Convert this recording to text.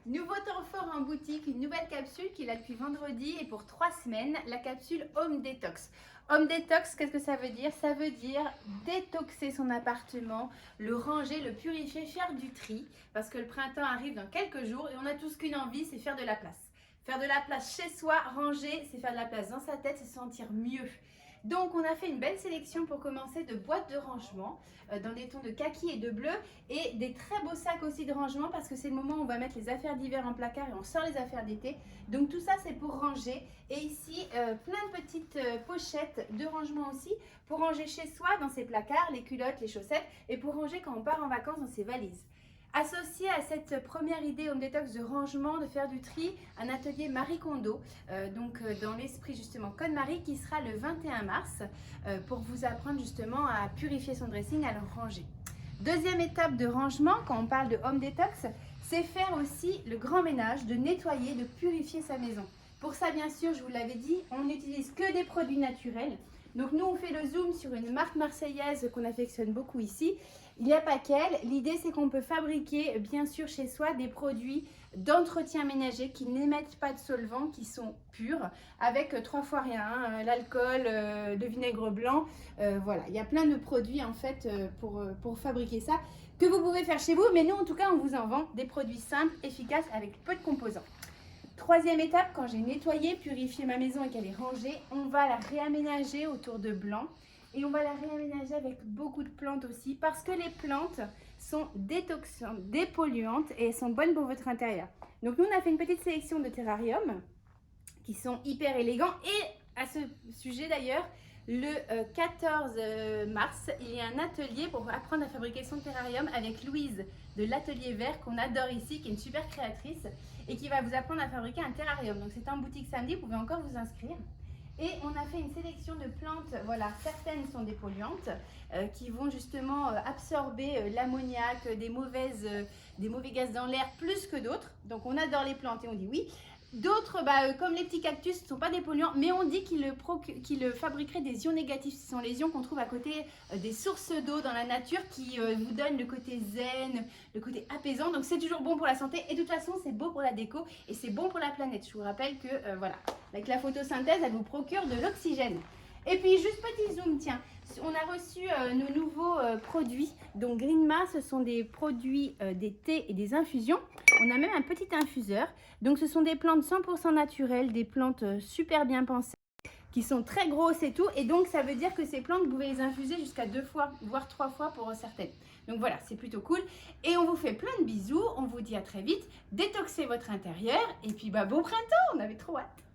Nouveau temps fort en boutique, une nouvelle capsule qui est là depuis vendredi et pour 3 semaines, la capsule Home Detox. Home Detox, qu'est-ce que ça veut dire? Ça veut dire détoxer son appartement, le ranger, le purifier, faire du tri. Parce que le printemps arrive dans quelques jours et on a tous qu'une envie, c'est faire de la place. Faire de la place chez soi, ranger, c'est faire de la place dans sa tête, c'est se sentir mieux. Donc on a fait une belle sélection pour commencer de boîtes de rangement dans des tons de kaki et de bleu et des très beaux sacs aussi de rangement parce que c'est le moment où on va mettre les affaires d'hiver en placard et on sort les affaires d'été. Donc tout ça c'est pour ranger et ici plein de petites pochettes de rangement aussi pour ranger chez soi dans ses placards, les culottes, les chaussettes et pour ranger quand on part en vacances dans ses valises. Associé à cette première idée Home Detox de rangement, de faire du tri, un atelier Marie Kondo, dans l'esprit justement Code Marie qui sera le 21 mars pour vous apprendre justement à purifier son dressing, à le ranger. Deuxième étape de rangement, quand on parle de Home Detox, c'est faire aussi le grand ménage, de nettoyer, de purifier sa maison. Pour ça, bien sûr, je vous l'avais dit, on n'utilise que des produits naturels. Donc nous, on fait le zoom sur une marque marseillaise qu'on affectionne beaucoup ici. Il n'y a pas qu'elle. L'idée, c'est qu'on peut fabriquer, bien sûr, chez soi, des produits d'entretien ménager qui n'émettent pas de solvant, qui sont purs, avec 3 fois rien, hein, l'alcool, le vinaigre blanc. Voilà, il y a plein de produits, en fait, pour fabriquer ça, que vous pouvez faire chez vous. Mais nous, en tout cas, on vous en vend des produits simples, efficaces, avec peu de composants. Troisième étape, quand j'ai nettoyé, purifié ma maison et qu'elle est rangée, on va la réaménager autour de blanc. Et on va la réaménager avec beaucoup de plantes aussi parce que les plantes sont détoxantes, dépolluantes et elles sont bonnes pour votre intérieur. Donc nous, on a fait une petite sélection de terrariums qui sont hyper élégants. Et à ce sujet d'ailleurs, le 14 mars, il y a un atelier pour apprendre à fabriquer son terrarium avec Louise de l'Atelier Vert qu'on adore ici, qui est une super créatrice et qui va vous apprendre à fabriquer un terrarium. Donc c'est en boutique samedi, vous pouvez encore vous inscrire. Et on a fait une sélection de plantes, voilà, certaines sont dépolluantes qui vont justement absorber l'ammoniac, des mauvais gaz dans l'air plus que d'autres. Donc on adore les plantes et on dit oui. D'autres, comme les petits cactus, ne sont pas des polluants, mais on dit qu'ils fabriqueraient des ions négatifs. Ce sont les ions qu'on trouve à côté des sources d'eau dans la nature qui vous donnent le côté zen, le côté apaisant. Donc c'est toujours bon pour la santé et de toute façon c'est beau pour la déco et c'est bon pour la planète. Je vous rappelle que voilà, avec la photosynthèse, elle vous procure de l'oxygène. Et puis juste petit zoom, tiens, on a reçu nos nouveaux produits. Donc Greenma, ce sont des produits, des thés et des infusions. On a même un petit infuseur. Donc ce sont des plantes 100% naturelles, des plantes super bien pensées, qui sont très grosses et tout. Et donc ça veut dire que ces plantes, vous pouvez les infuser jusqu'à 2 fois, voire 3 fois pour certaines. Donc voilà, c'est plutôt cool. Et on vous fait plein de bisous. On vous dit à très vite. Détoxez votre intérieur. Et puis bon printemps, on avait trop hâte.